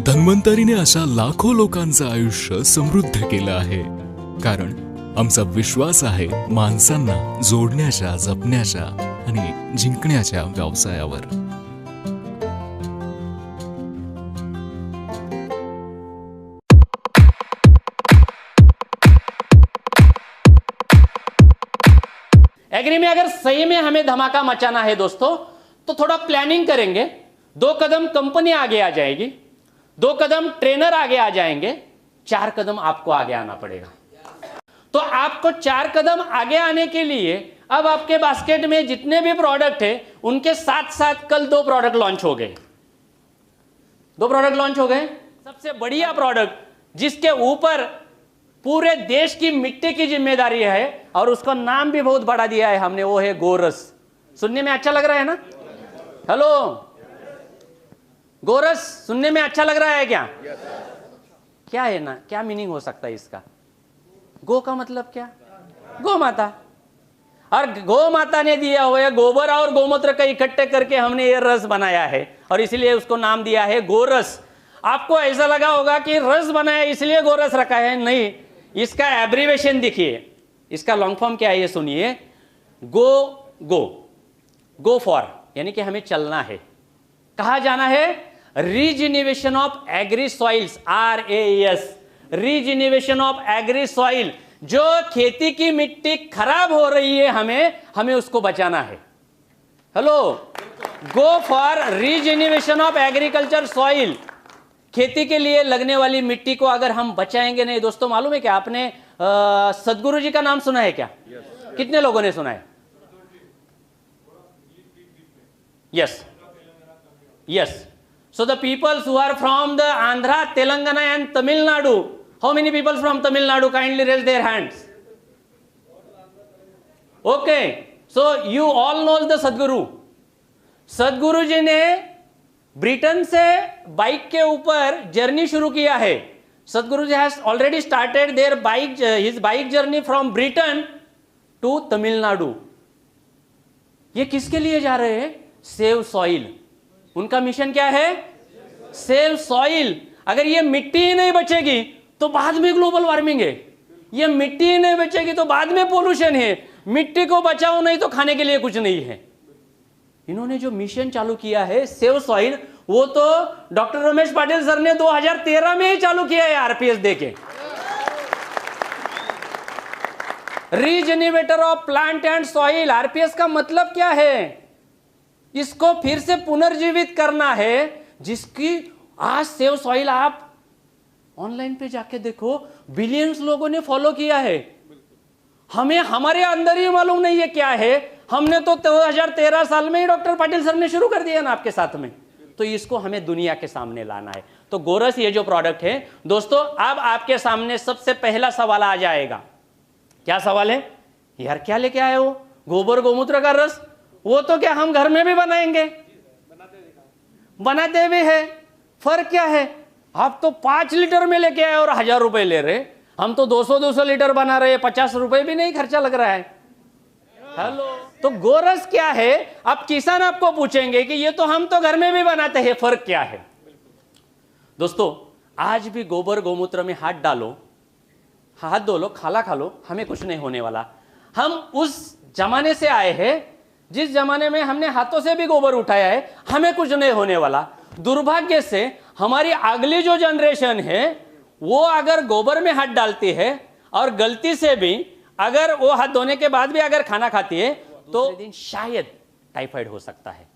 धन्वंतरीने अशा लाखो लोकांचं आयुष्य समृद्ध केलं आहे, कारण आमचा विश्वास आहे माणसांना जोडण्याच्या, जपण्याच्या आणि जिंकण्याच्या व्यवसायावर. एग्री में अगर सही में हमें धमाका मचाना है दोस्तों, तो थोड़ा प्लानिंग करेंगे. 2 कदम कंपनी आगे आ जाएगी, 2 कदम ट्रेनर आगे आ जाएंगे, 4 कदम आपको आगे आना पड़ेगा. तो आपको 4 कदम आगे आने के लिए अब आपके बास्केट में जितने भी प्रोडक्ट है उनके साथ साथ कल 2 प्रोडक्ट लॉन्च हो गए. 2 प्रोडक्ट लॉन्च हो गए. सबसे बढ़िया प्रोडक्ट जिसके ऊपर पूरे देश की मिट्टी की जिम्मेदारी है और उसका नाम भी बहुत बड़ा दिया है हमने, वो है गोरस. सुनने में अच्छा लग रहा है ना? हेलो, गोरस सुनने में अच्छा लग रहा है क्या? क्या है ना, क्या मीनिंग हो सकता है इसका? गो का मतलब क्या? गो माता. और गो माता ने दिया हुआ गोबर और गोमूत्र का इकट्ठे करके हमने ये रस बनाया है और इसलिए उसको नाम दिया है गोरस. आपको ऐसा लगा होगा कि रस बनाया इसलिए गोरस रखा है. नहीं, इसका एब्रीवेशन देखिए, इसका लॉन्ग फॉर्म क्या है ये सुनिए. गो फॉर यानी कि हमें चलना है. कहां जाना है? Rejuvenation of agri soils, RAS, rejuvenation of agri soil. जो खेती की मिट्टी खराब हो रही है हमें उसको बचाना है. Hello, go for rejuvenation of agriculture soil. खेती के लिए लगने वाली मिट्टी को अगर हम बचाएंगे नहीं. दोस्तों मालूम है क्या, आपने सदगुरु जी का नाम सुना है क्या? कितने लोगों ने सुना है? Yes. So the peoples who are from the Andhra, Telangana and Tamil Nadu, how many people from Tamil Nadu kindly raise their hands? Okay, so you all know the Sadhguru. सदगुरु जी ने ब्रिटेन से bike के ऊपर journey शुरू किया है. Sadhguru ji has already started their his bike journey from Britain to Tamil Nadu. ये किसके लिए जा रहे हैं? Save soil. उनका मिशन क्या है? Save soil. अगर ये मिट्टी ही नहीं बचेगी तो बाद में ग्लोबल वार्मिंग है. ये मिट्टी ही नहीं बचेगी तो बाद में पोल्यूशन है. मिट्टी को बचाओ नहीं तो खाने के लिए कुछ नहीं है. इन्होंने जो मिशन चालू किया है सेव सॉइल, वो तो डॉक्टर रमेश पाटिल सर ने 2013 में ही चालू किया है RPS देके. Rejuvenator of plant and soil. RPS का मतलब क्या है? इसको फिर से पुनर्जीवित करना है, जिसकी आज सेव सॉइल आप ऑनलाइन पे जाके देखो, बिलियंस लोगों ने फॉलो किया है. हमें हमारे अंदर ही मालूम नहीं है क्या है. हमने तो 2013 साल में ही डॉक्टर पाटिल सर ने शुरू कर दिया ना आपके साथ में. तो इसको हमें दुनिया के सामने लाना है. तो गोरस ये जो प्रोडक्ट है दोस्तों, अब आपके सामने सबसे पहला सवाल आ जाएगा. क्या सवाल है? यार क्या लेके आए हो? गोबर गोमूत्र का रस. वो तो क्या हम घर में भी बनाएंगे, बनाते भी है. फर्क क्या है? आप तो 5 लीटर में लेके आए और 1000 रुपए ले रहे. हम तो 200 लीटर बना रहे, 50 रुपए भी नहीं खर्चा लग रहा है. हेलो, तो गोरस क्या है? अब किसान आपको पूछेंगे कि ये तो हम तो घर में भी बनाते हैं, फर्क क्या है? दोस्तों, आज भी गोबर गोमूत्र में हाथ डालो, हाथ धो लो, खाला खा लो, हमें कुछ नहीं होने वाला. हम उस जमाने से आए हैं जिस जमाने में हमने हाथों से भी गोबर उठाया है, हमें कुछ नहीं होने वाला. दुर्भाग्य से हमारी अगली जो जनरेशन है वो अगर गोबर में हाथ डालती है और गलती से भी अगर वो हाथ धोने के बाद भी अगर खाना खाती है तो दूसरे दिन शायद टाइफाइड हो सकता है.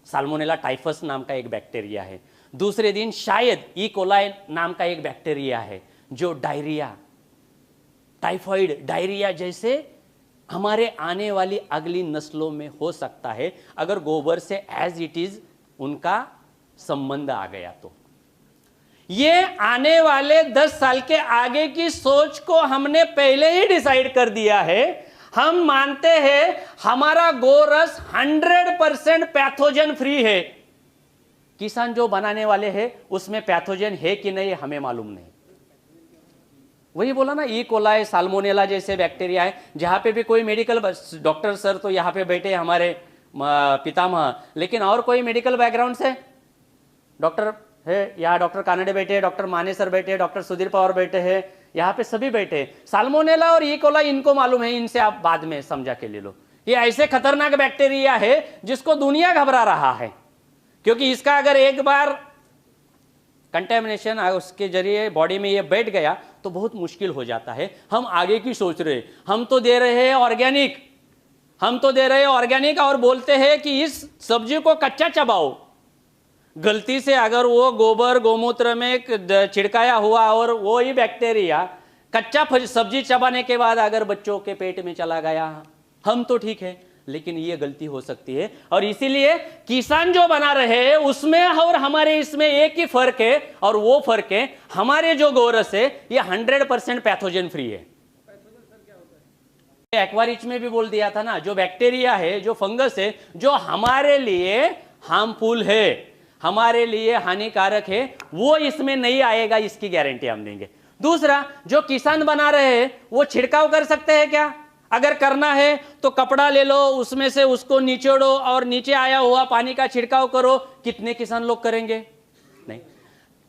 साल्मोनेला टाइफस नाम का एक बैक्टीरिया है. दूसरे दिन शायद ई कोलाई नाम का एक बैक्टीरिया है जो डायरिया, टाइफाइड, डायरिया जैसे हमारे आने वाली अगली नस्लों में हो सकता है अगर गोबर से एज इट इज उनका संबंध आ गया तो. ये आने वाले 10 साल के आगे की सोच को हमने पहले ही डिसाइड कर दिया है. हम मानते हैं हमारा गोरस 100% पैथोजन फ्री है. किसान जो बनाने वाले हैं उसमें पैथोजन है कि नहीं हमें मालूम नहीं. वही बोला ना, ई कोलाई, साल्मोनेला जैसे बैक्टीरिया है. जहां पे भी कोई मेडिकल डॉक्टर सर तो यहां पे बैठे हमारे पितामह, लेकिन और कोई मेडिकल बैकग्राउंड से डॉक्टर है, यहाँ डॉक्टर कानडे बैठे हैं, डॉक्टर माने सर बैठे हैं, डॉक्टर सुधीर पवार बैठे हैं, यहाँ पे सभी बैठे हैं। साल्मोनेला और ई कोलाई इनको मालूम है, इनसे आप बाद में समझा के ले लो। ये ऐसे खतरनाक बैक्टीरिया है जिसको दुनिया घबरा रहा है, क्योंकि इसका अगर एक बार कंटेमिनेशन उसके जरिए बॉडी में ये बैठ गया तो बहुत मुश्किल हो जाता है। हम आगे की सोच रहे, हम तो दे रहे हैं ऑर्गेनिक, हम तो दे रहे हैं ऑर्गेनिक और बोलते हैं कि इस सब्जी को कच्चा चबाओ। गलती से अगर वो गोबर गोमूत्र में छिड़काया हुआ और वो ही बैक्टीरिया कच्चा सब्जी चबाने के बाद अगर बच्चों के पेट में चला गया, हम तो ठीक है, लेकिन ये गलती हो सकती है। और इसीलिए किसान जो बना रहे हैं उसमें और हमारे इसमें एक ही फर्क है, और वो फर्क है हमारे जो गोरस है ये 100% पैथोजन फ्री है। एक्वारिच में भी बोल दिया था ना, जो बैक्टीरिया है, जो फंगस है, जो हमारे लिए हार्मफुल है, हमारे लिए हानिकारक है, वो इसमें नहीं आएगा, इसकी गारंटी हम देंगे। दूसरा, जो किसान बना रहे हैं वो छिड़काव कर सकते हैं क्या? अगर करना है तो कपड़ा ले लो, उसमें से उसको निचोड़ो और नीचे आया हुआ पानी का छिड़काव करो। कितने किसान लोग करेंगे? नहीं।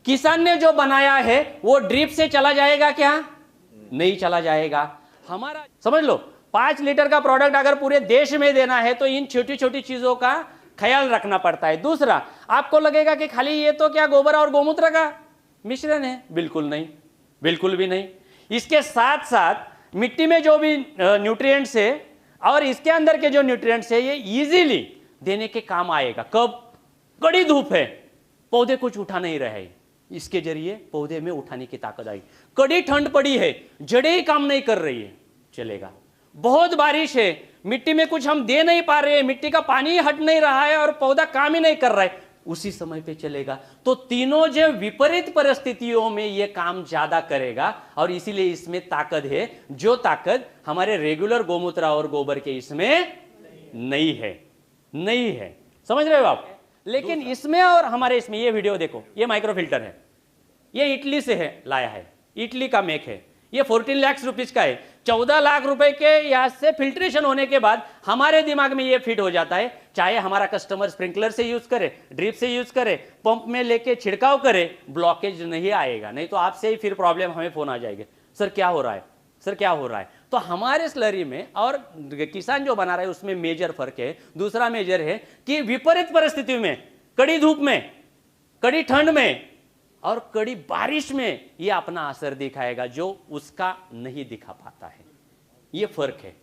किसान ने जो बनाया है वो ड्रिप से चला जाएगा क्या? नहीं चला जाएगा। हमारा समझ लो, 5 लीटर का प्रोडक्ट अगर पूरे देश में देना है तो इन छोटी छोटी चीजों का ख्याल रखना पड़ता है। दूसरा, आपको लगेगा कि खाली ये तो क्या गोबर और गोमूत्र का मिश्रण है? बिल्कुल नहीं, बिल्कुल भी नहीं। इसके साथ साथ मिट्टी में जो भी न्यूट्रिएंट्स है और इसके अंदर के जो न्यूट्रिएंट्स है ये इजीली देने के काम आएगा। कब? कड़ी धूप है, पौधे कुछ उठा नहीं रहे, इसके जरिए पौधे में उठाने की ताकत आई। कड़ी ठंड पड़ी है, जड़ें ही काम नहीं कर रही है, चलेगा। बहुत बारिश है, मिट्टी में कुछ हम दे नहीं पा रहे, मिट्टी का पानी हट नहीं रहा है और पौधा काम ही नहीं कर रहा है, उसी समय पे चलेगा। तो तीनों जो विपरीत परिस्थितियों में ये काम ज्यादा करेगा और इसीलिए इसमें ताकत है, जो ताकत हमारे रेगुलर गोमूत्र और गोबर के इसमें नहीं है, नहीं है। समझ रहे हो आप? लेकिन इसमें और हमारे इसमें, ये वीडियो देखो, ये माइक्रो फिल्टर है, ये इटली से है, लाया है, इटली का मेक है, ये 14 लाख रुपीज का है। 14 लाख रुपए के यहां से फिल्ट्रेशन होने के बाद हमारे दिमाग में ये फिट हो जाता है, चाहे हमारा कस्टमर स्प्रिंकलर से यूज करे, ड्रिप से यूज करे, पंप में लेके छिड़काव करे, ब्लॉकेज नहीं आएगा। नहीं तो आपसे ही फिर प्रॉब्लम, हमें फोन आ जाएगा, सर क्या हो रहा है, सर क्या हो रहा है। तो हमारे स्लरी में और किसान जो बना रहा है उसमें मेजर फर्क है। दूसरा मेजर है कि विपरीत परिस्थिति में, कड़ी धूप में, कड़ी ठंड में और कड़ी बारिश में ये अपना असर दिखाएगा, जो उसका नहीं दिखा पाता है। ये फर्क है।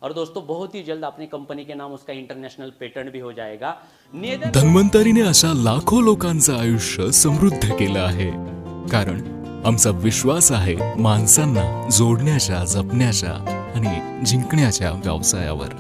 और दोस्तों, बहुत ही जल्द अपनी कंपनी के नाम उसका इंटरनेशनल पेटेंट भी हो जाएगा। धन्वंतरीने अशा लाखो लोकांचं आयुष्य समृद्ध केलं आहे, कारण आमचा विश्वास आहे माणसांना जोडण्याच्या, जपण्याच्या आणि जिंकण्याच्या व्यवसायावर।